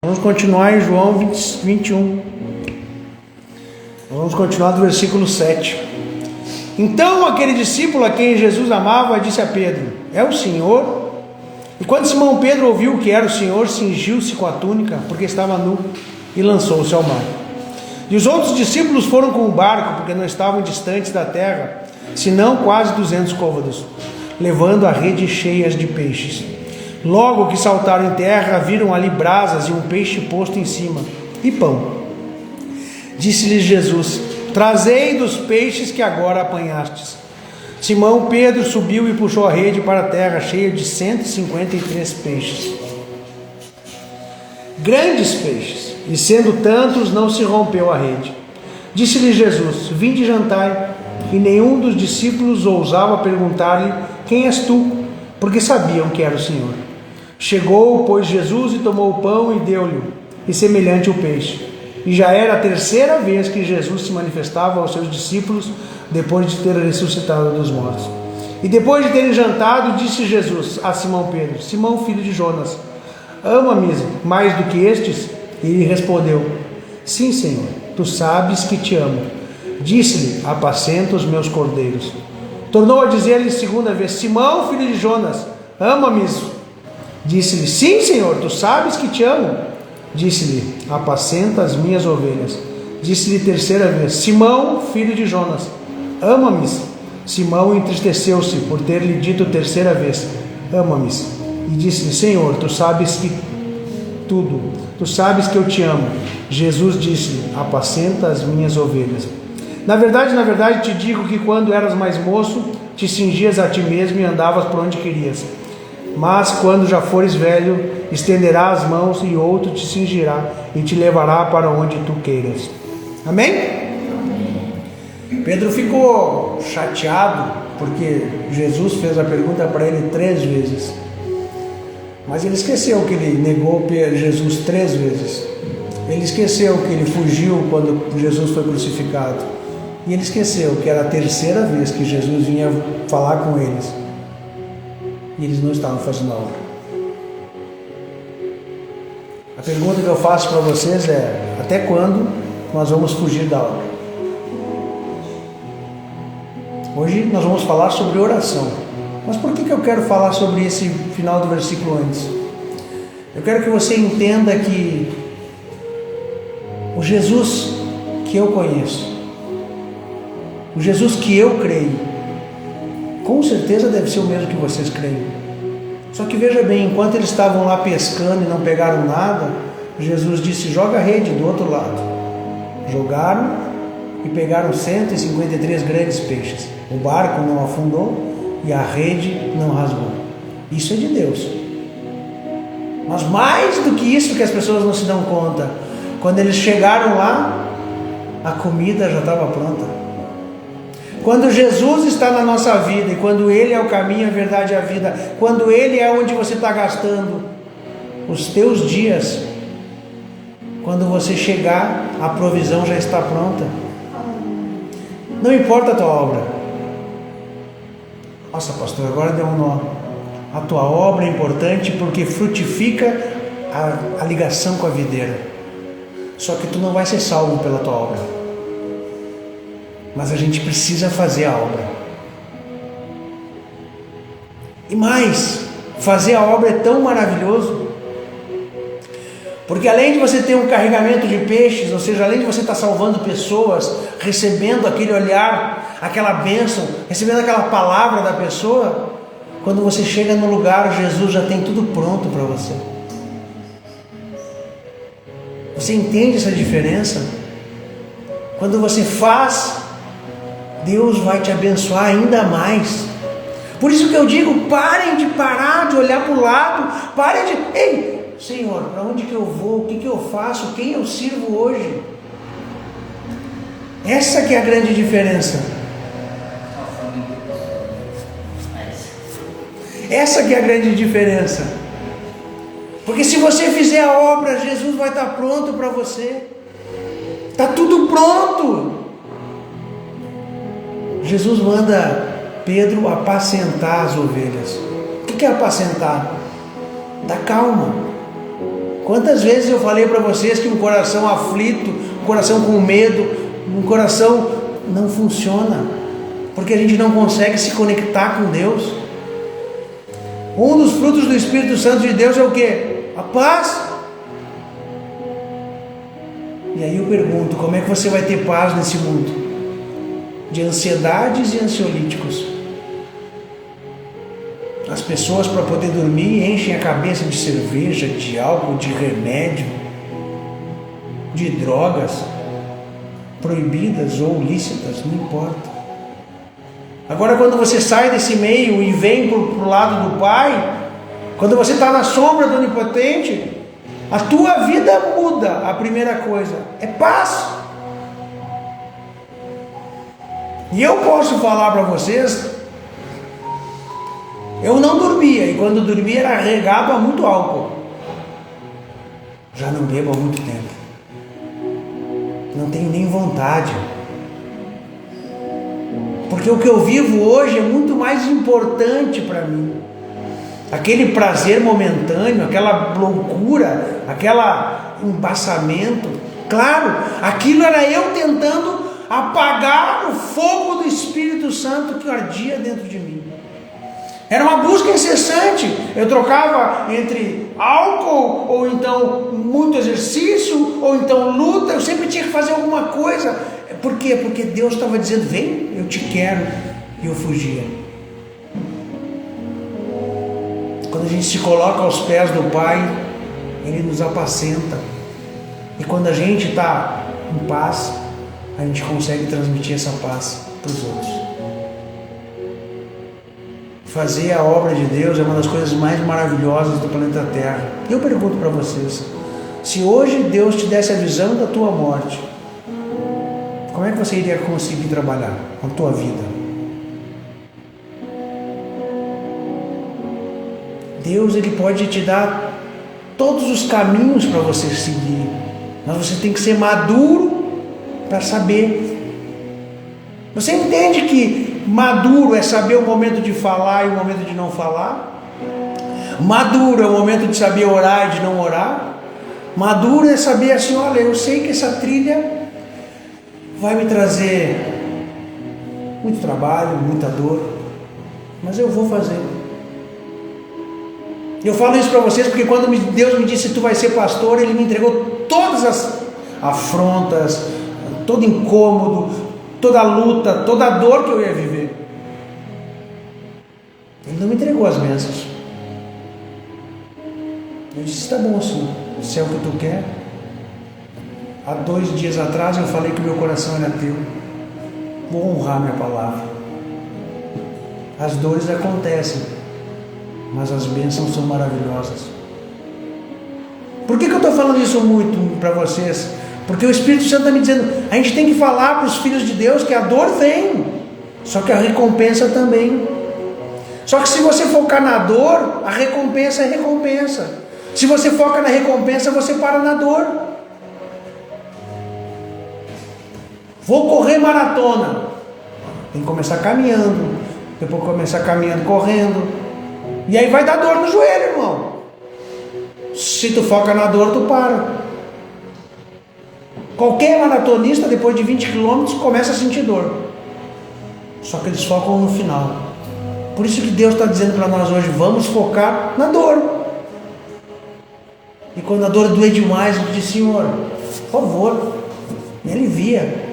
Vamos continuar em João 21. Vamos continuar do versículo 7. Então aquele discípulo a quem Jesus amava disse a Pedro: é o Senhor? E quando Simão Pedro ouviu que era o Senhor, cingiu-se com a túnica, porque estava nu, e lançou-se ao mar. E os outros discípulos foram com o barco, porque não estavam distantes da terra, senão quase 200 côvados, levando a rede cheias de peixes. Logo que saltaram em terra, viram ali brasas e um peixe posto em cima, e pão. Disse-lhes Jesus: trazei dos peixes que agora apanhastes. Simão Pedro subiu e puxou a rede para a terra, cheia de 153 peixes. Grandes peixes, e sendo tantos, não se rompeu a rede. Disse-lhe Jesus: vinde jantai. E nenhum dos discípulos ousava perguntar-lhe: quem és tu? Porque sabiam que era o Senhor. Chegou, pois, Jesus e tomou o pão e deu-lhe, e semelhante o peixe. E já era a terceira vez que Jesus se manifestava aos seus discípulos, depois de ter ressuscitado dos mortos. E depois de terem jantado, disse Jesus a Simão Pedro: Simão, filho de Jonas, ama-me mais do que estes? E ele respondeu: sim, Senhor, tu sabes que te amo. Disse-lhe: apacenta os meus cordeiros. Tornou a dizer-lhe segunda vez: Simão, filho de Jonas, ama-me? Disse-lhe: sim, Senhor, tu sabes que te amo. Disse-lhe: apacenta as minhas ovelhas. Disse-lhe terceira vez: Simão, filho de Jonas, ama-me? Simão entristeceu-se por ter lhe dito terceira vez: ama-me. E disse-lhe: Senhor, tu sabes que tudo, tu sabes que eu te amo. Jesus disse-lhe: apacenta as minhas ovelhas. Na verdade, te digo que quando eras mais moço, te cingias a ti mesmo e andavas por onde querias. Mas quando já fores velho, estenderás as mãos e outro te cingirá e te levará para onde tu queiras. Amém? Pedro ficou chateado porque Jesus fez a pergunta para ele 3 vezes. Mas ele esqueceu que ele negou Jesus 3 vezes. Ele esqueceu que ele fugiu quando Jesus foi crucificado. E ele esqueceu que era a terceira vez que Jesus vinha falar com eles. E eles não estavam fazendo a obra. A pergunta que eu faço para vocês é: até quando nós vamos fugir da obra? Hoje nós vamos falar sobre oração. Mas por que eu quero falar sobre esse final do versículo antes? Eu quero que você entenda que o Jesus que eu conheço, o Jesus que eu creio, com certeza deve ser o mesmo que vocês creem. Só que veja bem, enquanto eles estavam lá pescando e não pegaram nada, Jesus disse: joga a rede do outro lado. Jogaram e pegaram 153 grandes peixes. O barco não afundou e a rede não rasgou. Isso é de Deus. Mas mais do que isso, que as pessoas não se dão conta, quando eles chegaram lá, a comida já estava pronta. Quando Jesus está na nossa vida, e quando Ele é o caminho, a verdade e a vida, quando Ele é onde você está gastando os teus dias, quando você chegar, a provisão já está pronta. Não importa a tua obra. Nossa, pastor, agora deu um nó. A tua obra é importante porque frutifica a ligação com a videira. Só que tu não vai ser salvo pela tua obra. Mas a gente precisa fazer a obra. E mais, fazer a obra é tão maravilhoso, porque além de você ter um carregamento de peixes, ou seja, além de você estar salvando pessoas, recebendo aquele olhar, aquela bênção, recebendo aquela palavra da pessoa, quando você chega no lugar, Jesus já tem tudo pronto para você. Você entende essa diferença? Quando você faz, Deus vai te abençoar ainda mais. Por isso que eu digo: parem de parar de olhar para o lado, parem de... Ei, Senhor, para onde que eu vou? O que que eu faço? Quem eu sirvo hoje? Essa que é a grande diferença. Essa que é a grande diferença. Porque se você fizer a obra, Jesus vai estar pronto para você. Está tudo pronto. Jesus manda Pedro apacentar as ovelhas. O que é apacentar? Dá calma. Quantas vezes eu falei para vocês que um coração aflito, um coração com medo, um coração não funciona, porque a gente não consegue se conectar com Deus. Um dos frutos do Espírito Santo de Deus é o quê? A paz. E aí eu pergunto, como é que você vai ter paz nesse mundo de ansiedades e ansiolíticos? As pessoas, para poder dormir, enchem a cabeça de cerveja, de álcool, de remédio, de drogas proibidas ou lícitas, não importa. Agora, quando você sai desse meio e vem para o lado do Pai, quando você está na sombra do Onipotente, a tua vida muda. A primeira coisa é paz. E eu posso falar para vocês, eu não dormia, e quando dormia era regado a muito álcool. Já não bebo há muito tempo. Não tenho nem vontade. Porque o que eu vivo hoje é muito mais importante para mim. Aquele prazer momentâneo, aquela loucura, aquele embaçamento. Claro, aquilo era eu tentando apagar o fogo do Espírito Santo que ardia dentro de mim. Era uma busca incessante. Eu trocava entre álcool, ou então muito exercício, ou então luta. Eu sempre tinha que fazer alguma coisa. Por quê? Porque Deus estava dizendo, vem, eu te quero. E eu fugia. Quando a gente se coloca aos pés do Pai, Ele nos apacenta. E quando a gente está em paz, a gente consegue transmitir essa paz para os outros. Fazer a obra de Deus é uma das coisas mais maravilhosas do planeta Terra. E eu pergunto para vocês, se hoje Deus te desse a visão da tua morte, como é que você iria conseguir trabalhar a tua vida? Deus, Ele pode te dar todos os caminhos para você seguir, mas você tem que ser maduro para saber. Você entende que maduro é saber o momento de falar e o momento de não falar? Maduro é o momento de saber orar e de não orar? Maduro é saber assim, olha, eu sei que essa trilha vai me trazer muito trabalho, muita dor, mas eu vou fazer. Eu falo isso para vocês porque quando Deus me disse tu vai ser pastor, Ele me entregou todas as afrontas, todo incômodo, toda a luta, toda a dor que eu ia viver. Ele não me entregou as bênçãos. Eu disse, tá bom, Senhor, se é o que tu quer. Há 2 dias atrás eu falei que meu coração era teu. Vou honrar minha palavra. As dores acontecem, mas as bênçãos são maravilhosas. Por que eu estou falando isso muito para vocês? Porque o Espírito Santo está me dizendo, a gente tem que falar para os filhos de Deus que a dor vem, só que a recompensa também. Só que se você focar na dor, a recompensa é recompensa. Se você foca na recompensa, você para na dor. Vou correr maratona. Tem que começar caminhando, depois começar caminhando correndo. E aí vai dar dor no joelho, irmão. Se tu foca na dor, tu para. Qualquer maratonista, depois de 20 km, começa a sentir dor. Só que eles focam no final. Por isso que Deus está dizendo para nós hoje, vamos focar na dor. E quando a dor doer demais, eu disse, Senhor, por favor, me alivia.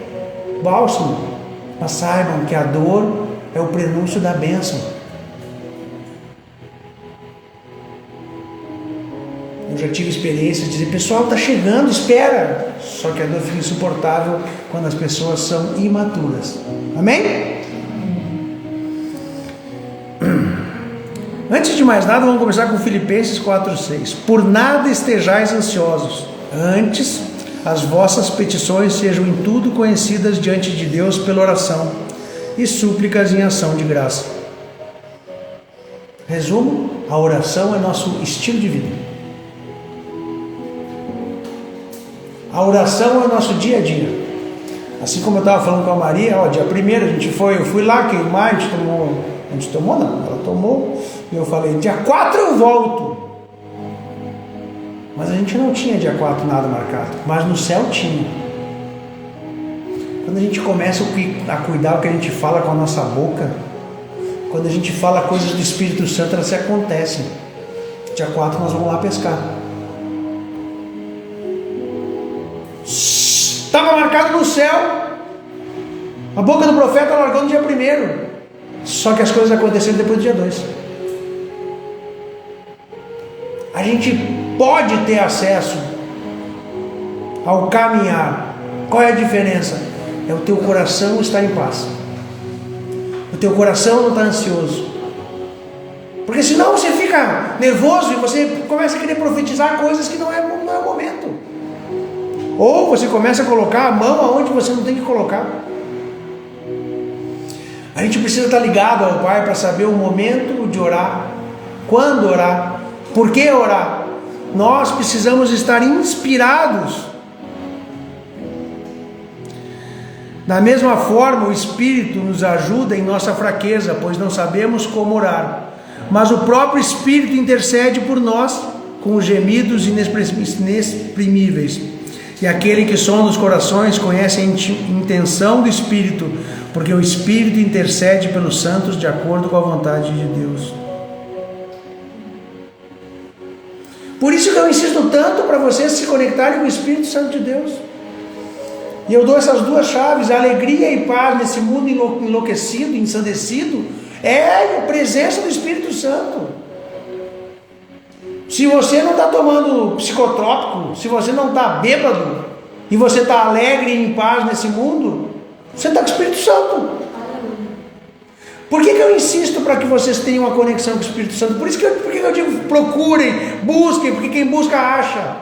Bálsamo. Mas saibam que a dor é o prenúncio da bênção. Eu já tive experiências de dizer, pessoal, está chegando, espera. Só que a dor fica insuportável quando as pessoas são imaturas. Amém? Antes de mais nada, vamos começar com Filipenses 4:6. Por nada estejais ansiosos, antes as vossas petições sejam em tudo conhecidas diante de Deus pela oração e súplicas em ação de graça. Resumo, a oração é nosso estilo de vida. A oração é o nosso dia a dia. Assim como eu estava falando com a Maria, dia 1º eu fui lá queimar, a gente tomou não, ela tomou, e eu falei, dia 4 eu volto. Mas a gente não tinha dia 4 nada marcado, mas no céu tinha. Quando a gente começa a cuidar o que a gente fala com a nossa boca, quando a gente fala coisas do Espírito Santo, elas se acontecem. Dia 4 nós vamos lá pescar. Estava marcado no céu. A boca do profeta largou no dia 1º. Só que as coisas aconteceram depois do dia 2. A gente pode ter acesso ao caminhar. Qual é a diferença? É o teu coração estar em paz. O teu coração não está ansioso. Porque senão você fica nervoso e você começa a querer profetizar coisas que não é o momento. Ou você começa a colocar a mão aonde você não tem que colocar. A gente precisa estar ligado ao Pai para saber o momento de orar, quando orar, por que orar. Nós precisamos estar inspirados. Da mesma forma, o Espírito nos ajuda em nossa fraqueza, pois não sabemos como orar. Mas o próprio Espírito intercede por nós com os gemidos inexprimíveis. E aquele que sonda os corações conhece a intenção do Espírito, porque o Espírito intercede pelos santos de acordo com a vontade de Deus. Por isso que eu insisto tanto para vocês se conectarem com o Espírito Santo de Deus. E eu dou essas duas chaves: alegria e paz nesse mundo enlouquecido, ensandecido, é a presença do Espírito Santo. Se você não está tomando psicotrópico, se você não está bêbado, e você está alegre e em paz nesse mundo, você está com o Espírito Santo. Por que eu insisto para que vocês tenham uma conexão com o Espírito Santo? Por que eu digo procurem, busquem, porque quem busca acha.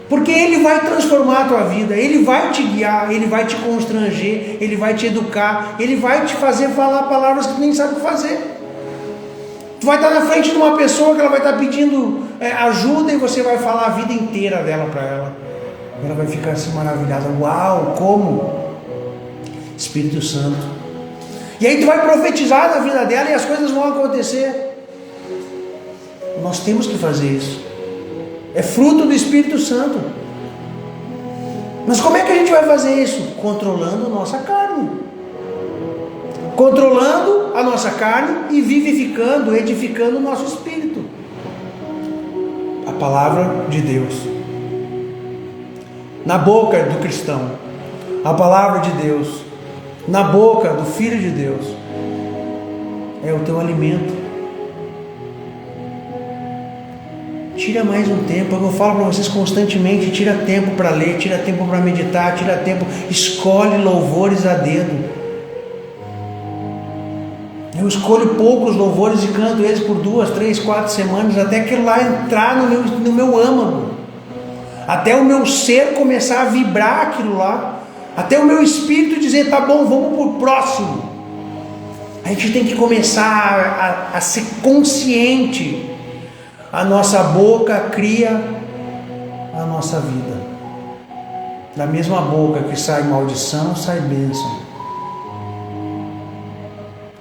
Porque Ele vai transformar a tua vida, Ele vai te guiar, Ele vai te constranger, Ele vai te educar, Ele vai te fazer falar palavras que tu nem sabe o que fazer. Tu vai estar na frente de uma pessoa que ela vai estar pedindo ajuda e você vai falar a vida inteira dela para ela. Ela vai ficar assim maravilhada. Uau, como? Espírito Santo. E aí tu vai profetizar na vida dela e as coisas vão acontecer. Nós temos que fazer isso. É fruto do Espírito Santo. Mas como é que a gente vai fazer isso? Controlando a nossa carne. Controlando a nossa carne e vivificando, edificando o nosso espírito. A palavra de Deus. Na boca do cristão. A palavra de Deus. Na boca do Filho de Deus. É o teu alimento. Tira mais um tempo. Eu falo para vocês constantemente: tira tempo para ler, tira tempo para meditar, tira tempo, escolhe louvores a dedo. Eu escolho poucos louvores e canto eles por 2, 3, 4 semanas, até aquilo lá entrar no meu âmago, até o meu ser começar a vibrar aquilo lá, até o meu espírito dizer: tá bom, vamos para o próximo. A gente tem que começar a ser consciente. A nossa boca cria a nossa vida. Da mesma boca que sai maldição, sai bênção.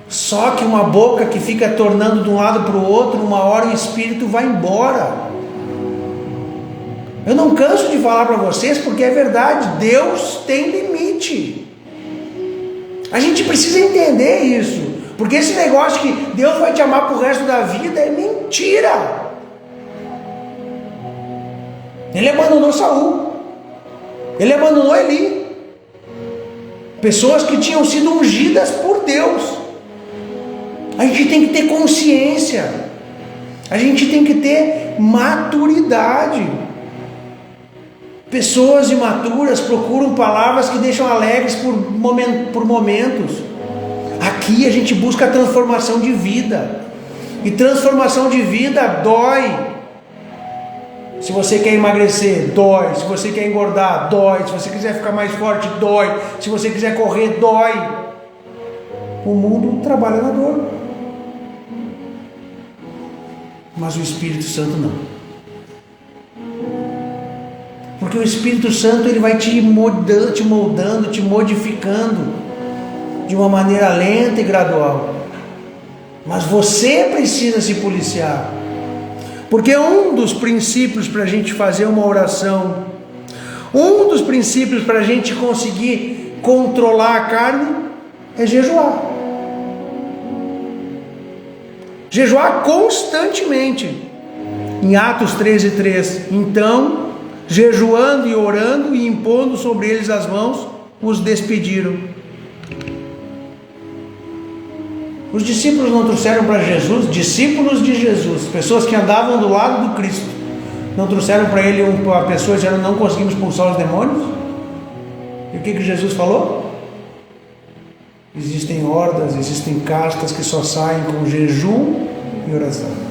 Só que uma boca que fica tornando de um lado para o outro, uma hora o espírito vai embora. Eu não canso de falar para vocês, porque é verdade, Deus tem limite. A gente precisa entender isso, porque esse negócio que Deus vai te amar para o resto da vida é mentira. Ele abandonou Saul, ele abandonou Eli, pessoas que tinham sido ungidas por Deus. A gente tem que ter consciência, a gente tem que ter maturidade. Pessoas imaturas procuram palavras que deixam alegres por momentos. Aqui a gente busca a transformação de vida, e transformação de vida dói. Se você quer emagrecer, dói. Se você quer engordar, dói. Se você quiser ficar mais forte, dói. Se você quiser correr, dói. O mundo trabalha na dor, mas o Espírito Santo não. Porque o Espírito Santo, ele vai te moldando, te modificando de uma maneira lenta e gradual. Mas você precisa se policiar. Porque um dos princípios para a gente fazer uma oração, um dos princípios para a gente conseguir controlar a carne é jejuar. Jejuar constantemente. Em Atos 13:3, então, jejuando e orando e impondo sobre eles as mãos, os despediram. Os discípulos não trouxeram para Jesus, discípulos de Jesus, pessoas que andavam do lado do Cristo, não trouxeram para ele uma pessoa dizendo: não conseguimos expulsar os demônios? E o que Jesus falou? Existem hordas, existem castas que só saem com jejum e oração.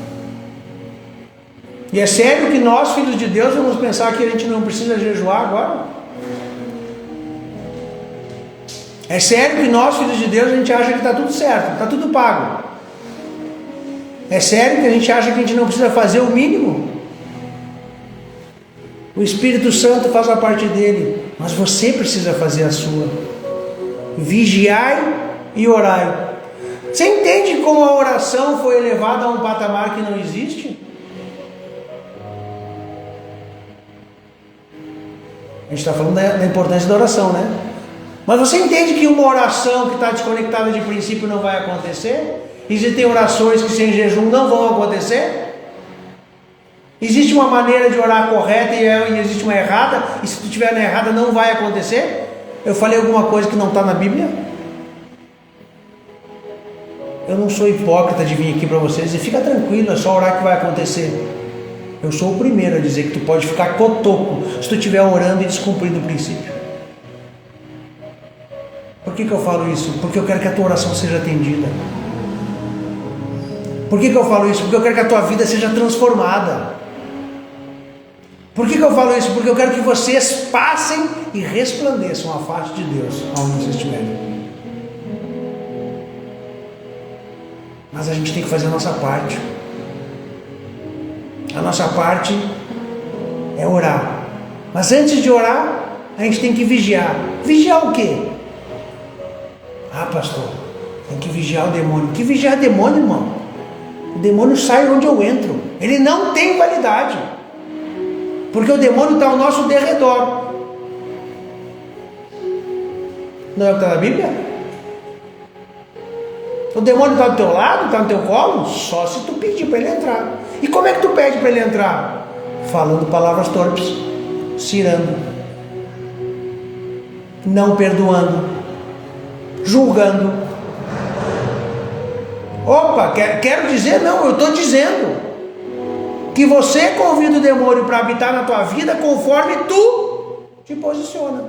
E é sério que nós, filhos de Deus, vamos pensar que a gente não precisa jejuar agora? É sério que nós, filhos de Deus, a gente acha que está tudo certo, está tudo pago? É sério que a gente acha que a gente não precisa fazer o mínimo? O Espírito Santo faz a parte dele, mas você precisa fazer a sua. Vigiai e orai. Você entende como a oração foi elevada a um patamar que não existe? A gente está falando da importância da oração, né? Mas você entende que uma oração que está desconectada de princípio não vai acontecer? Existem orações que sem jejum não vão acontecer? Existe uma maneira de orar correta e existe uma errada, e se tu estiver na errada não vai acontecer? Eu falei alguma coisa que não está na Bíblia? Eu não sou hipócrita de vir aqui para vocês e fica tranquilo, é só orar que vai acontecer. Eu sou o primeiro a dizer que tu pode ficar cotoco se tu estiver orando e descumprindo o princípio. Por que eu falo isso? Porque eu quero que a tua oração seja atendida. Por que eu falo isso? Porque eu quero que a tua vida seja transformada. Por que eu falo isso? Porque eu quero que vocês passem e resplandeçam a face de Deus aonde vocês estiverem. Mas a gente tem que fazer a nossa parte. A nossa parte é orar. Mas antes de orar, a gente tem que vigiar. Vigiar o quê? Ah, pastor, tem que vigiar o demônio. Que vigiar demônio, irmão? O demônio sai onde eu entro. Ele não tem validade. Porque o demônio está ao nosso derredor. Não é o que está na Bíblia? O demônio está do teu lado, está no teu colo? Só se tu pedir para ele entrar. E como é que tu pede para ele entrar? Falando palavras torpes, cirando, não perdoando, julgando. Opa, quero dizer, não, eu estou dizendo que você convida o demônio para habitar na tua vida conforme tu te posiciona.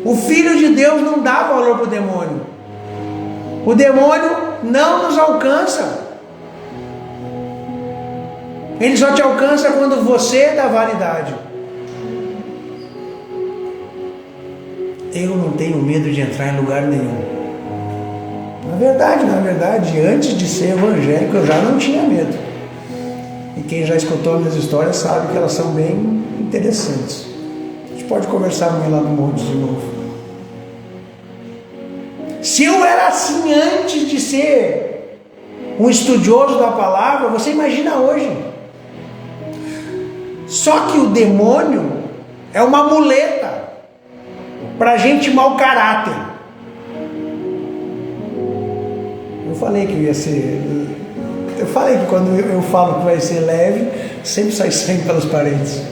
O Filho de Deus não dá valor para o demônio. O demônio não nos alcança. Ele só te alcança quando você dá validade. Eu não tenho medo de entrar em lugar nenhum. Na verdade, antes de ser evangélico, eu já não tinha medo. E quem já escutou minhas histórias sabe que elas são bem interessantes. A gente pode conversar amanhã lá no monte de novo. Se eu era assim antes de ser um estudioso da palavra, você imagina hoje. Só que o demônio é uma muleta para gente mau caráter. Eu falei que ia ser. Eu falei que quando eu falo que vai ser leve, sempre sai sangue pelas paredes.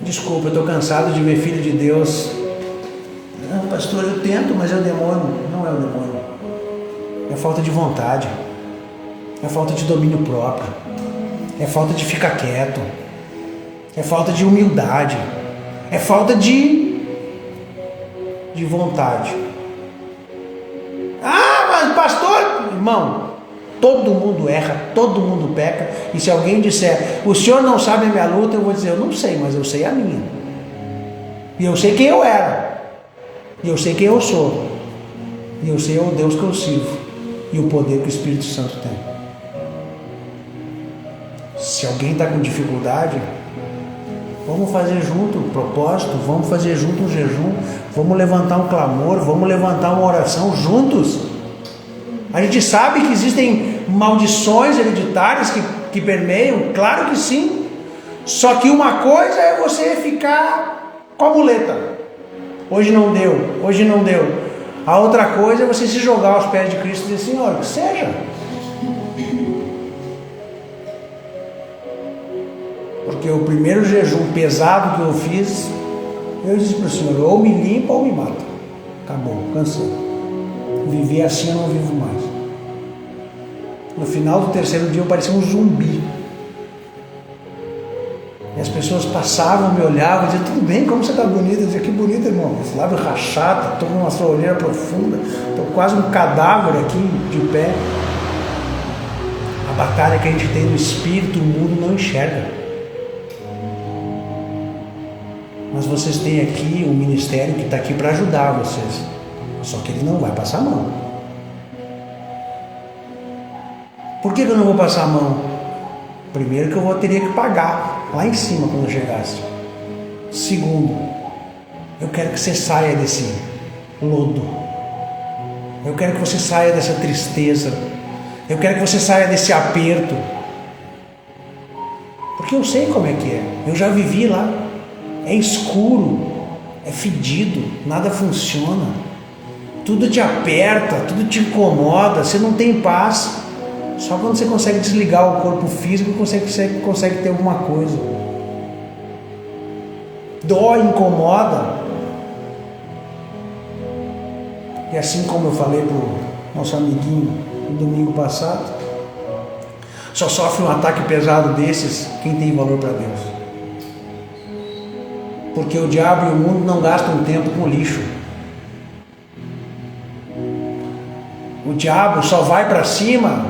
Desculpa, eu estou cansado de ver filho de Deus. Não, pastor, eu tento, mas é o demônio. Não é o demônio. É falta de vontade. É falta de domínio próprio. É falta de ficar quieto. É falta de humildade. É falta de vontade. Ah, mas pastor, irmão, todo mundo erra, todo mundo peca. E se alguém disser, o senhor não sabe a minha luta, eu vou dizer, eu não sei, mas eu sei a minha. E eu sei quem eu era. E eu sei quem eu sou. E eu sei o Deus que eu sirvo. E o poder que o Espírito Santo tem. Se alguém está com dificuldade, vamos fazer junto um propósito, vamos fazer junto um jejum, vamos levantar um clamor, vamos levantar uma oração juntos. A gente sabe que existem maldições hereditárias que permeiam, claro que sim. Só que uma coisa é você ficar com a muleta. Hoje não deu, hoje não deu. A outra coisa é você se jogar aos pés de Cristo e dizer, Senhor, que seja. Porque o primeiro jejum pesado que eu fiz, eu disse para o Senhor, ou me limpa ou me mata. Acabou, cansei. Viver assim eu não vivo mais. No final do terceiro dia eu parecia um zumbi. E as pessoas passavam, me olhavam e diziam, tudo bem, como você está bonita? Eu dizia, que bonita, irmão. Esse lábio rachado, estou com uma soleira profunda, estou quase um cadáver aqui de pé. A batalha que a gente tem no espírito, o mundo não enxerga. Mas vocês têm aqui um ministério que está aqui para ajudar vocês. Só que ele não vai passar a mão. Por que eu não vou passar a mão? Primeiro que eu teria que pagar lá em cima quando eu chegasse. Segundo, eu quero que você saia desse lodo. Eu quero que você saia dessa tristeza. Eu quero que você saia desse aperto. Porque eu sei como é que é. Eu já vivi lá. É escuro, é fedido, nada funciona. Tudo te aperta, tudo te incomoda, você não tem paz. Só quando você consegue desligar o corpo físico, você consegue ter alguma coisa. Dói, incomoda. E assim como eu falei para o nosso amiguinho no domingo passado, só sofre um ataque pesado desses quem tem valor para Deus. Porque o diabo e o mundo não gastam tempo com lixo. O diabo só vai para cima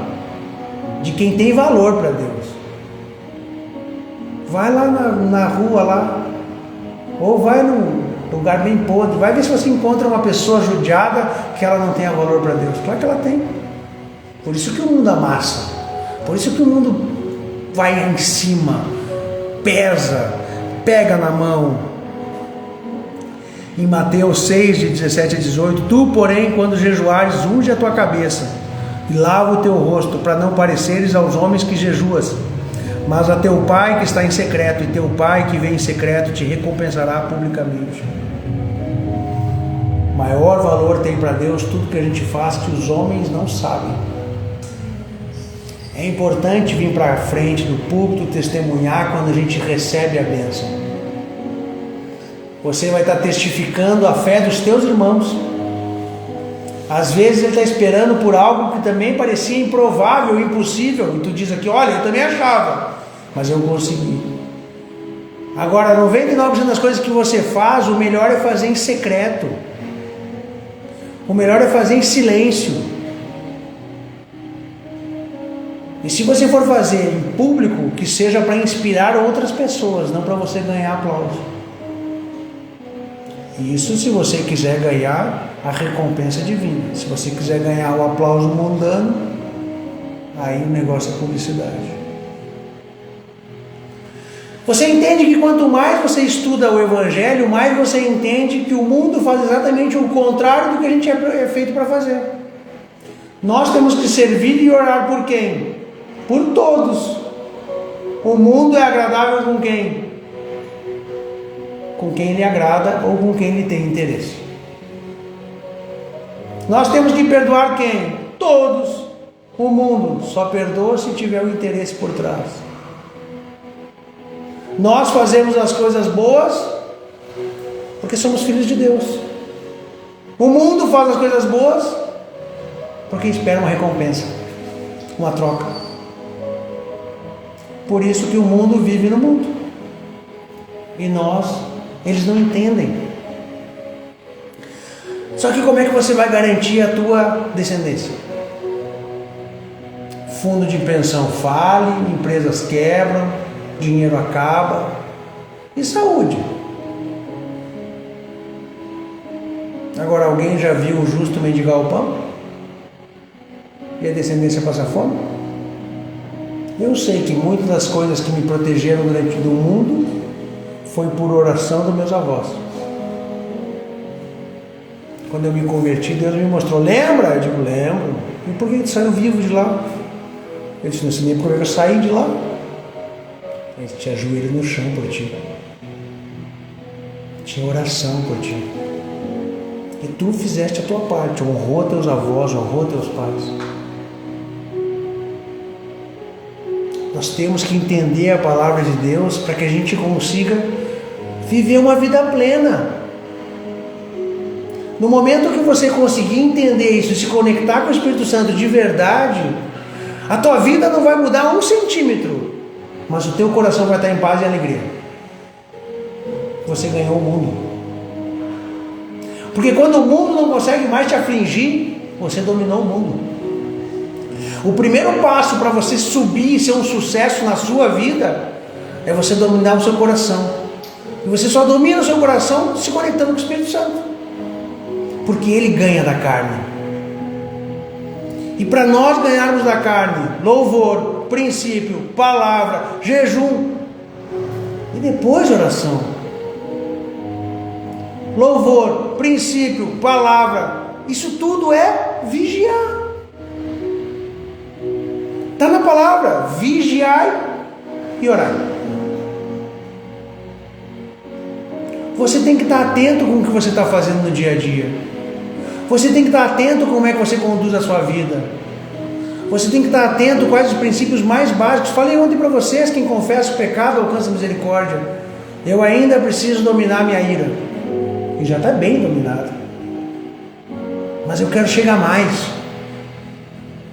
de quem tem valor para Deus. Vai lá na rua lá, ou vai num lugar bem podre, vai ver se você encontra uma pessoa judiada que ela não tenha valor para Deus. Claro que ela tem. Por isso que o mundo amassa. Por isso que o mundo vai em cima, pesa, pega na mão. Em Mateus 6, de 17 a 18, tu, porém, quando jejuares, unge a tua cabeça e lava o teu rosto, para não pareceres aos homens que jejuas, mas a teu Pai que está em secreto, e teu Pai que vem em secreto te recompensará publicamente. Maior valor tem para Deus tudo que a gente faz que os homens não sabem. É importante vir para a frente do púlpito testemunhar quando a gente recebe a bênção. Você vai estar testificando a fé dos teus irmãos. Às vezes ele está esperando por algo que também parecia improvável, impossível. E tu diz aqui, olha, eu também achava, mas eu consegui. Agora, 99% das coisas que você faz, o melhor é fazer em secreto. O melhor é fazer em silêncio. E se você for fazer em público, que seja para inspirar outras pessoas, não para você ganhar aplauso. Isso se você quiser ganhar a recompensa divina. Se você quiser ganhar o aplauso mundano, aí o negócio é publicidade. Você entende que quanto mais você estuda o Evangelho, mais você entende que o mundo faz exatamente o contrário do que a gente é feito para fazer. Nós temos que servir e orar por quem? Por todos. O mundo é agradável com quem? Com quem lhe agrada ou com quem lhe tem interesse. Nós temos que perdoar quem? Todos. O mundo só perdoa se tiver o interesse por trás. Nós fazemos as coisas boas porque somos filhos de Deus. O mundo faz as coisas boas porque espera uma recompensa, uma troca. Por isso que o mundo vive no mundo. E eles não entendem. Só que como é que você vai garantir a tua descendência? Fundo de pensão fale, empresas quebram, dinheiro acaba. E saúde? Agora, alguém já viu o justo mendigar o pão? E a descendência passa fome? Eu sei que muitas das coisas que me protegeram durante o mundo foi por oração dos meus avós. Quando eu me converti, Deus me mostrou. Lembra? Eu digo, lembro. E por que tu saiu vivo de lá? Eu disse, não sei nem porque eu saí de lá. Ele tinha joelho no chão por ti. Tinha oração por ti. E tu fizeste a tua parte, honrou teus avós, honrou teus pais. Nós temos que entender a palavra de Deus para que a gente consiga viver uma vida plena. No momento que você conseguir entender isso, se conectar com o Espírito Santo de verdade, a tua vida não vai mudar 1 centímetro, mas o teu coração vai estar em paz e alegria. Você ganhou o mundo. Porque quando o mundo não consegue mais te afligir, você dominou o mundo. O primeiro passo para você subir e ser um sucesso na sua vida é você dominar o seu coração. E você só domina o seu coração se conectando com o Espírito Santo. Porque ele ganha da carne. E para nós ganharmos da carne, louvor, princípio, palavra, jejum e depois oração. Louvor, princípio, palavra, isso tudo é vigiar. Está na palavra, vigiai e orai. Você tem que estar atento com o que você está fazendo no dia a dia. Você tem que estar atento como é que você conduz a sua vida. Você tem que estar atento quais os princípios mais básicos. Falei ontem para vocês, quem confessa o pecado alcança a misericórdia. Eu ainda preciso dominar minha ira. E já está bem dominado. Mas eu quero chegar mais.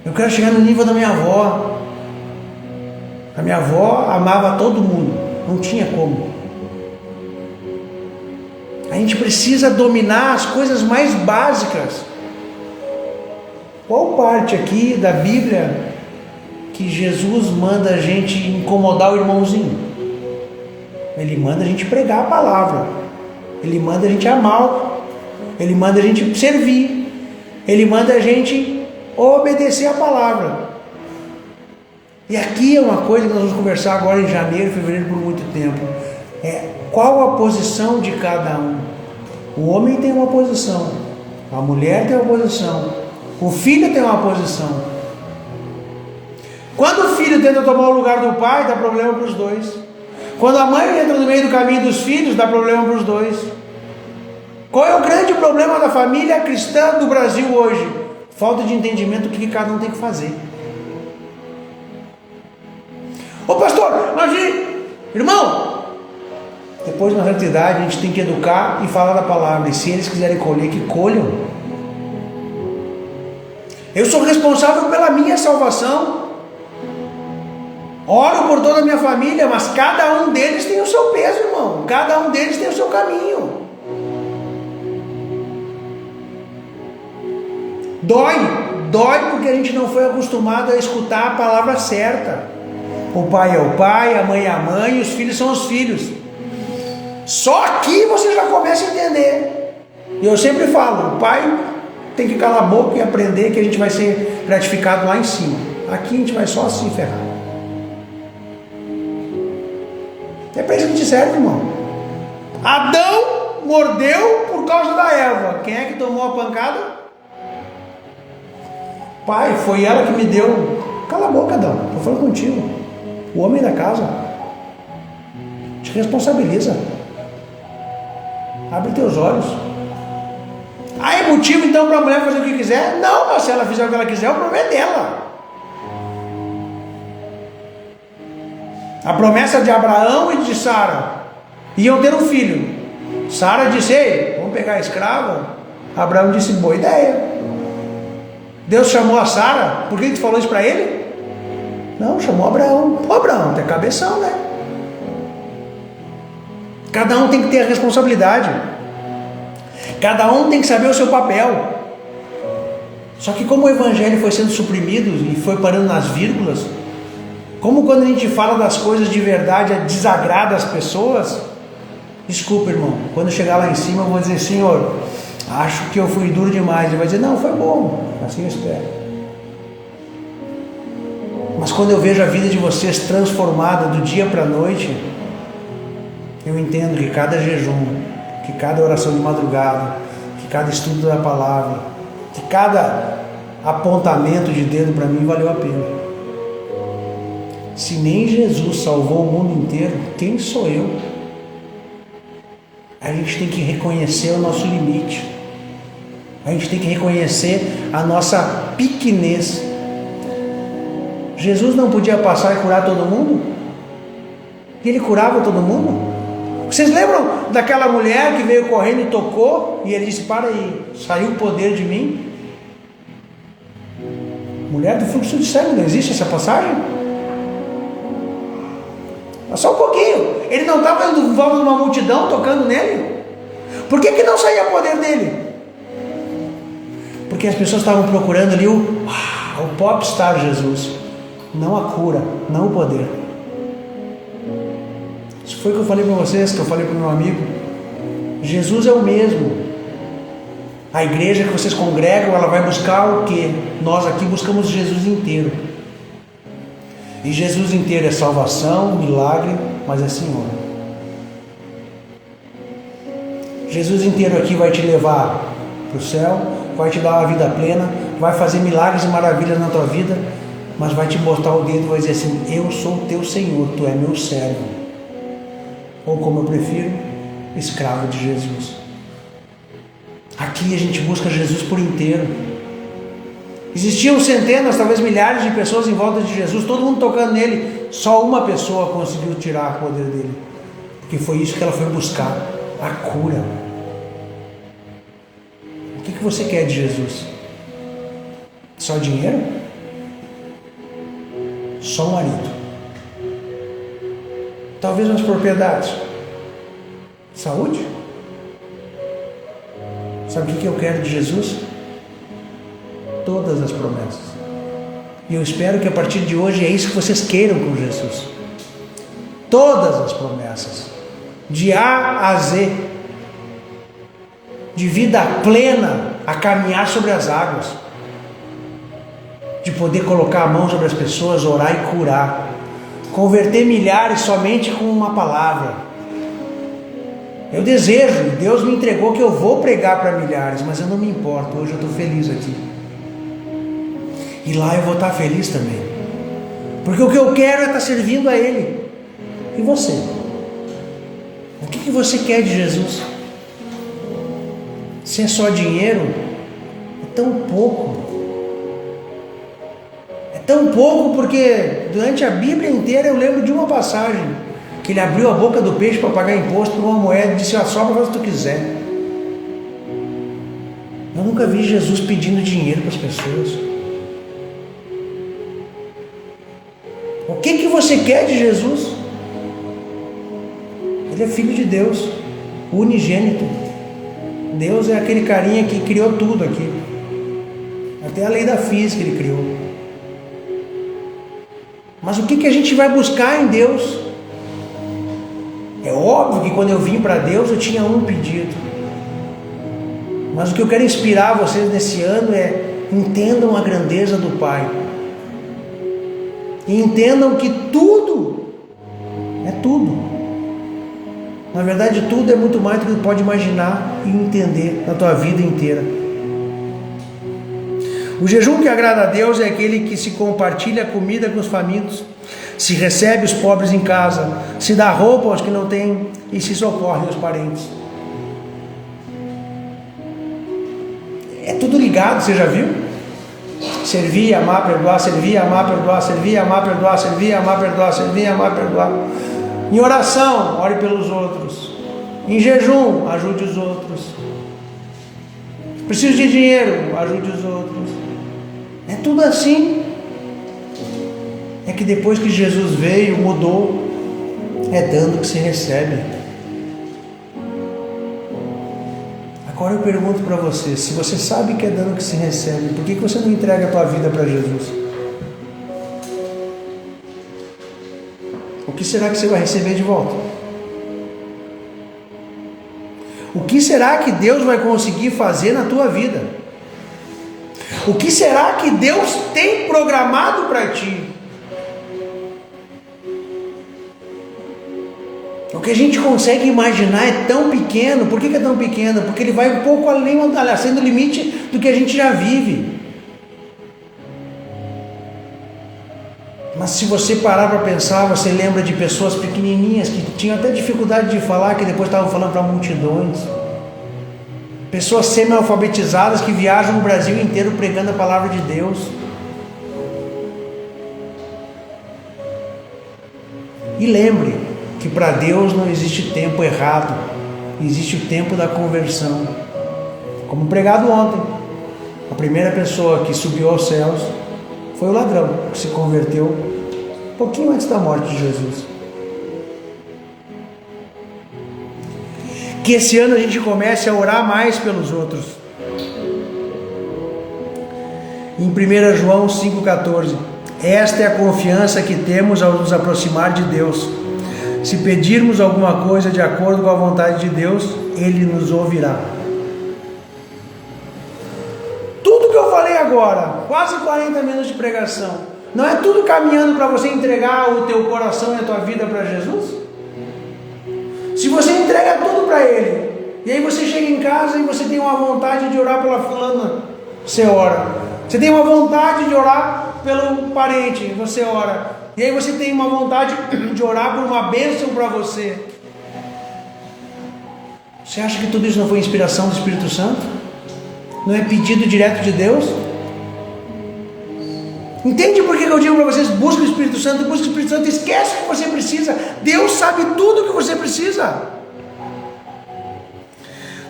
Eu quero chegar no nível da minha avó. A minha avó amava todo mundo. Não tinha como. A gente precisa dominar as coisas mais básicas. Qual parte aqui da Bíblia que Jesus manda a gente incomodar o irmãozinho? Ele manda a gente pregar a palavra. Ele manda a gente amar. Ele manda a gente servir. Ele manda a gente obedecer a palavra. E aqui é uma coisa que nós vamos conversar agora em janeiro, fevereiro, por muito tempo. Qual a posição de cada um? O homem tem uma posição, a mulher tem uma posição, o filho tem uma posição. Quando o filho tenta tomar o lugar do pai, dá problema para os dois. Quando a mãe entra no meio do caminho dos filhos, dá problema para os dois. Qual é o grande problema da família cristã do Brasil hoje? Falta de entendimento do que cada um tem que fazer. Ô pastor, irmão, depois na realidade a gente tem que educar e falar da palavra. E se eles quiserem colher, que colham. Eu sou responsável pela minha salvação. Oro por toda a minha família, mas cada um deles tem o seu peso, irmão. Cada um deles tem o seu caminho. Dói porque a gente não foi acostumado a escutar a palavra certa. O pai é o pai, a mãe é a mãe, e os filhos são os filhos. Só aqui você já começa a entender. E eu sempre falo, o pai tem que calar a boca e aprender que a gente vai ser gratificado lá em cima. Aqui a gente vai só se ferrar. É para isso que te serve, irmão. Adão mordeu por causa da Eva. Quem é que tomou a pancada? Pai, foi ela que me deu. Cala a boca, Adão, estou falando contigo. O homem da casa. Te responsabiliza. Abre teus olhos. É motivo então para a mulher fazer o que quiser? Não, mas se ela fizer o que ela quiser, o problema é dela. A promessa de Abraão e de Sara iam ter um filho. Sara disse, ei, vamos pegar a escrava. Abraão disse, boa ideia. Deus chamou a Sara. Por que tu falou isso para ele? Não, chamou Abraão. Pô, Abraão, tu é cabeção, né? Cada um tem que ter a responsabilidade. Cada um tem que saber o seu papel. Só que como o evangelho foi sendo suprimido e foi parando nas vírgulas, como quando a gente fala das coisas de verdade desagrada as pessoas, desculpa, irmão, quando eu chegar lá em cima eu vou dizer, Senhor, acho que eu fui duro demais. Ele vai dizer, não, foi bom, assim eu espero. Mas quando eu vejo a vida de vocês transformada do dia para a noite, eu entendo que cada jejum, que cada oração de madrugada, que cada estudo da palavra, que cada apontamento de dedo para mim valeu a pena. Se nem Jesus salvou o mundo inteiro, quem sou eu? A gente tem que reconhecer o nosso limite. A gente tem que reconhecer a nossa pequenez. Jesus não podia passar e curar todo mundo? E ele curava todo mundo? Vocês lembram daquela mulher que veio correndo e tocou? E ele disse, para aí, saiu o poder de mim? Mulher do fluxo de sangue, não existe essa passagem? Mas só um pouquinho. Ele não estava em volta de uma multidão tocando nele? Por que não saía o poder dele? Porque as pessoas estavam procurando ali o popstar Jesus, não a cura, não o poder. Isso foi o que eu falei para vocês, que eu falei para o meu amigo. Jesus é o mesmo. A igreja que vocês congregam, ela vai buscar o quê? Nós aqui buscamos Jesus inteiro. E Jesus inteiro é salvação, milagre, mas é Senhor. Jesus inteiro aqui vai te levar para o céu, vai te dar uma vida plena, vai fazer milagres e maravilhas na tua vida, mas vai te botar o dedo e vai dizer assim, eu sou o teu Senhor, tu é meu servo. Ou como eu prefiro, escravo de Jesus. Aqui a gente busca Jesus por inteiro. Existiam centenas, talvez milhares de pessoas em volta de Jesus, todo mundo tocando nele, só uma pessoa conseguiu tirar o poder dele, porque foi isso que ela foi buscar, a cura. O que você quer de Jesus? Só dinheiro? Só um marido? Talvez umas propriedades? Saúde? Sabe o que eu quero de Jesus? Todas as promessas. E eu espero que a partir de hoje é isso que vocês queiram com Jesus. Todas as promessas, de A a Z, de vida plena, a caminhar sobre as águas, de poder colocar a mão sobre as pessoas, orar e curar, converter milhares somente com uma palavra. Eu desejo, Deus me entregou que eu vou pregar para milhares, mas eu não me importo, hoje eu estou feliz aqui. E lá eu vou estar feliz também, porque o que eu quero é estar servindo a Ele. E você? O que você quer de Jesus? Se é só dinheiro, é tão pouco. É tão pouco porque durante a Bíblia inteira eu lembro de uma passagem que ele abriu a boca do peixe para pagar imposto por uma moeda e disse, sobra, faz o que tu quiser. Eu nunca vi Jesus pedindo dinheiro para as pessoas. O que você quer de Jesus? Ele é filho de Deus, unigênito. Deus é aquele carinha que criou tudo aqui. Até a lei da física ele criou. Mas o que a gente vai buscar em Deus? É óbvio que quando eu vim para Deus eu tinha um pedido. Mas o que eu quero inspirar vocês nesse ano é: entendam a grandeza do Pai. E entendam que tudo é tudo. Na verdade, tudo é muito mais do que você pode imaginar e entender na tua vida inteira. O jejum que agrada a Deus é aquele que se compartilha a comida com os famintos, se recebe os pobres em casa, se dá roupa aos que não têm e se socorre aos parentes. É tudo ligado, você já viu? Servir, amar, perdoar, servir, amar, perdoar, servir, amar, perdoar, servir, amar, perdoar, servir, amar, perdoar. Em oração, ore pelos outros. Em jejum, ajude os outros. Preciso de dinheiro, ajude os outros. É tudo assim. É que depois que Jesus veio, mudou. É dando que se recebe. Agora eu pergunto para você, se você sabe que é dando que se recebe, por que você não entrega a tua vida para Jesus? O que será que você vai receber de volta? O que será que Deus vai conseguir fazer na tua vida? O que será que Deus tem programado para ti? O que a gente consegue imaginar é tão pequeno. Por que é tão pequeno? Porque ele vai um pouco além do limite do que a gente já vive. se você parar para pensar, você lembra de pessoas pequenininhas que tinham até dificuldade de falar, que depois estavam falando para multidões. Pessoas semi-alfabetizadas que viajam o Brasil inteiro pregando a palavra de Deus. E lembre que para Deus não existe tempo errado, existe o tempo da conversão. Como pregado ontem, a primeira pessoa que subiu aos céus foi o ladrão, que se converteu um pouquinho antes da morte de Jesus. Que esse ano a gente comece a orar mais pelos outros. Em 1 João 5,14: esta é a confiança que temos ao nos aproximar de Deus. Se pedirmos alguma coisa de acordo com a vontade de Deus, Ele nos ouvirá. Tudo que eu falei agora, quase 40 minutos de pregação, não é tudo caminhando para você entregar o teu coração e a tua vida para Jesus? Se você entrega tudo para Ele, e aí você chega em casa e você tem uma vontade de orar pela fulana, você ora. Você tem uma vontade de orar pelo parente, você ora. E aí você tem uma vontade de orar por uma bênção para você. Você acha que tudo isso não foi inspiração do Espírito Santo? Não é pedido direto de Deus? Entende por que eu digo para vocês: busca o Espírito Santo, busca o Espírito Santo, esquece o que você precisa. Deus sabe tudo o que você precisa.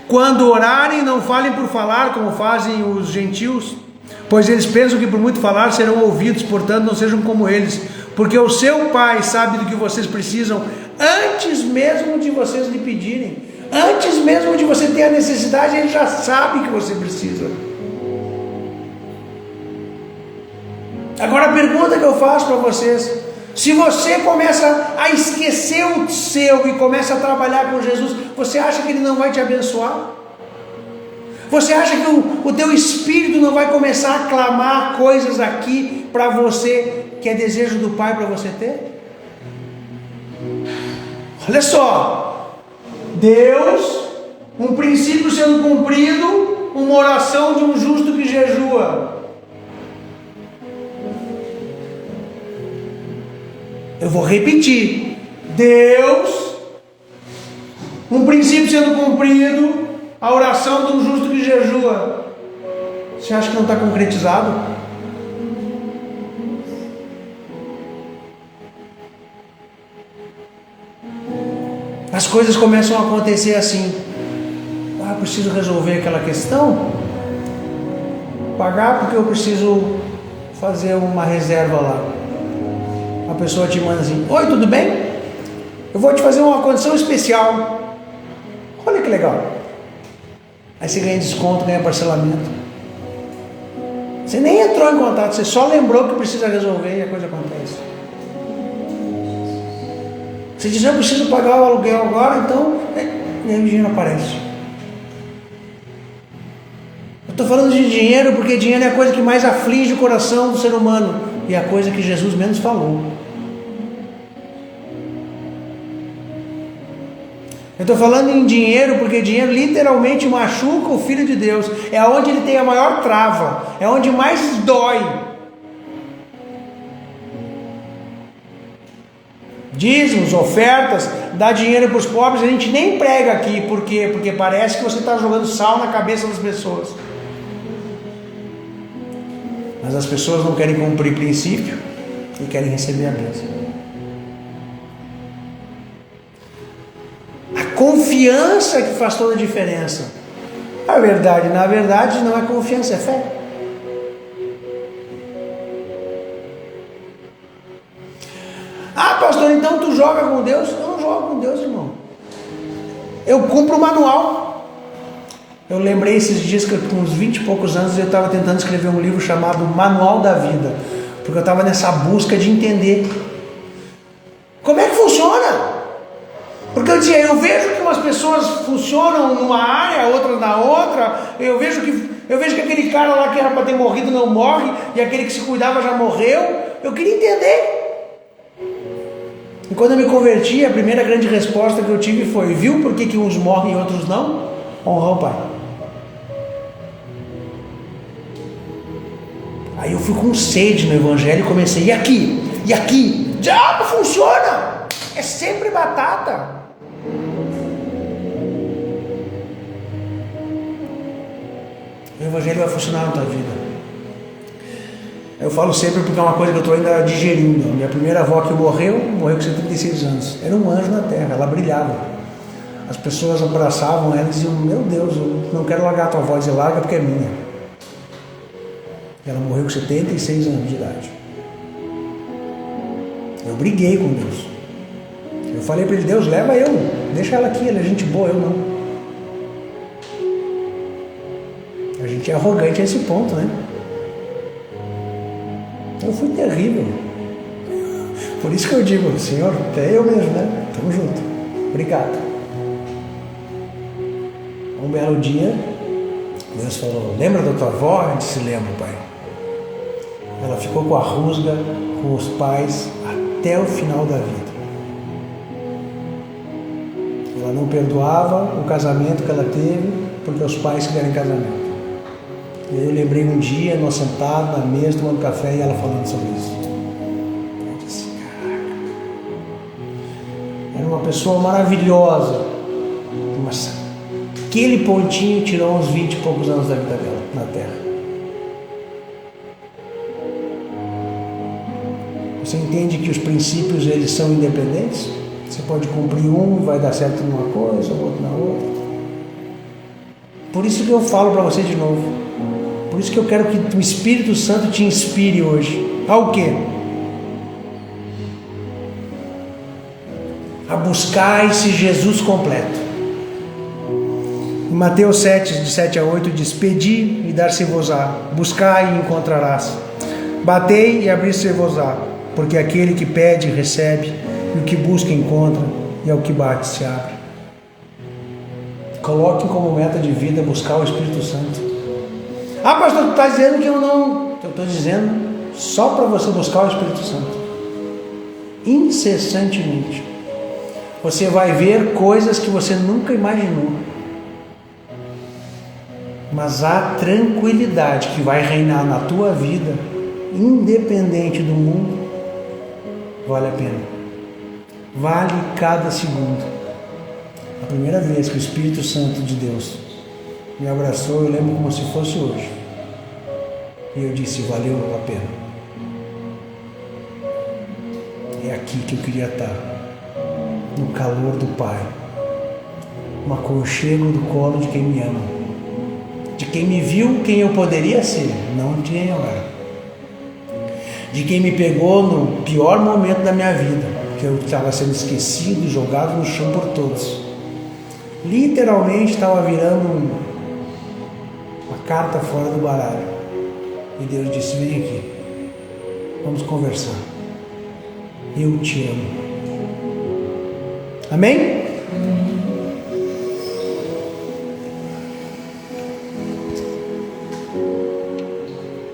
Quando orarem, não falem por falar, como fazem os gentios, pois eles pensam que por muito falar serão ouvidos. Portanto, não sejam como eles, porque o seu Pai sabe do que vocês precisam antes mesmo de vocês lhe pedirem. Antes mesmo de você ter a necessidade, Ele já sabe que você precisa. Agora a pergunta que eu faço para vocês: se você começa a esquecer o seu e começa a trabalhar com Jesus, você acha que Ele não vai te abençoar? Você acha que o teu espírito não vai começar a clamar coisas aqui para você, que é desejo do Pai para você ter? Olha só, Deus, um princípio sendo cumprido, uma oração de um justo que jejua. Eu vou repetir: Deus, um princípio sendo cumprido, a oração de um justo que jejua. Você acha que não está concretizado? As coisas começam a acontecer assim: ah, preciso resolver aquela questão, pagar porque eu preciso fazer uma reserva lá. A pessoa te manda assim: oi, tudo bem? Eu vou te fazer uma condição especial. Olha que legal. Aí você ganha desconto, ganha parcelamento. Você nem entrou em contato, você só lembrou que precisa resolver e a coisa acontece. Você diz: eu preciso pagar o aluguel agora, então. E aí o dinheiro aparece. Eu estou falando de dinheiro porque dinheiro é a coisa que mais aflige o coração do ser humano e é a coisa que Jesus menos falou. Eu estou falando em dinheiro porque dinheiro literalmente machuca o Filho de Deus. É onde ele tem a maior trava, é onde mais dói. Dízimos, ofertas, dar dinheiro para os pobres, a gente nem prega aqui. Por quê? Porque parece que você está jogando sal na cabeça das pessoas. Mas as pessoas não querem cumprir princípio e querem receber a bênção. A confiança que faz toda a diferença. Na verdade não é confiança, é fé. Ah, pastor, então tu joga com Deus? Eu não jogo com Deus, irmão. Eu cumpro o manual. Eu lembrei esses dias que com uns 20 e poucos anos eu estava tentando escrever um livro chamado Manual da Vida, porque eu estava nessa busca de entender como é que funciona. Porque eu dizia: eu vejo que umas pessoas funcionam numa área, outras na outra. Eu vejo que aquele cara lá que era para ter morrido não morre, e aquele que se cuidava já morreu. Eu queria entender. E quando eu me converti, a primeira grande resposta que eu tive foi: viu por que uns morrem e outros não? Honrar o Pai. Aí eu fui com sede no Evangelho e comecei: e aqui? E aqui, diabo, funciona! É sempre batata. O evangelho vai funcionar na tua vida. Eu falo sempre porque é uma coisa que eu estou ainda digerindo. Minha primeira avó que morreu com 76 anos. Era um anjo na terra, ela brilhava. As pessoas abraçavam ela e diziam: meu Deus, eu não quero largar a tua avó. E larga porque é minha. Ela morreu com 76 anos de idade. Eu briguei com Deus. Eu falei para ele: Deus, leva eu, deixa ela aqui, ela é gente boa, eu não. A gente é arrogante a esse ponto, né? Eu fui terrível. Por isso que eu digo: Senhor, até eu mesmo, né? Tamo junto. Obrigado. Um belo dia, Deus falou: lembra da tua avó? Eu disse: lembro, pai. Ela ficou com a rusga, com os pais, até o final da vida. Ela não perdoava o casamento que ela teve, porque os pais se deram em casamento. E aí eu lembrei um dia, nós sentados na mesa, tomando café, e ela falando sobre isso. Eu disse: caraca. Era uma pessoa maravilhosa, mas aquele pontinho tirou uns 20 e poucos anos da vida dela, na Terra. Você entende que os princípios, eles são independentes? Você pode cumprir um, vai dar certo numa coisa, outro na outra. Por isso que eu falo para você de novo. Por isso que eu quero que o Espírito Santo te inspire hoje. Ao quê? A buscar esse Jesus completo. Em Mateus 7, de 7 a 8, diz: pedi e dar-se-vos-á, buscai e encontrarás, batei e abrir-se-vos-á, porque aquele que pede recebe, e o que busca encontra, e ao que bate se abre. Coloque como meta de vida buscar o Espírito Santo. Ah, pastor, tu está dizendo que eu não... Eu estou dizendo só para você buscar o Espírito Santo. Incessantemente. Você vai ver coisas que você nunca imaginou. Mas há tranquilidade que vai reinar na tua vida, independente do mundo. Vale a pena. Vale cada segundo. A primeira vez que o Espírito Santo de Deus me abraçou, eu lembro como se fosse hoje. E eu disse: valeu a pena. É aqui que eu queria estar. No calor do Pai. No aconchego do colo de quem me ama. De quem me viu quem eu poderia ser, não de quem eu era. De quem me pegou no pior momento da minha vida, que eu estava sendo esquecido e jogado no chão por todos. Literalmente estava virando uma carta fora do baralho. E Deus disse: vem aqui, vamos conversar. Eu te amo. Amém?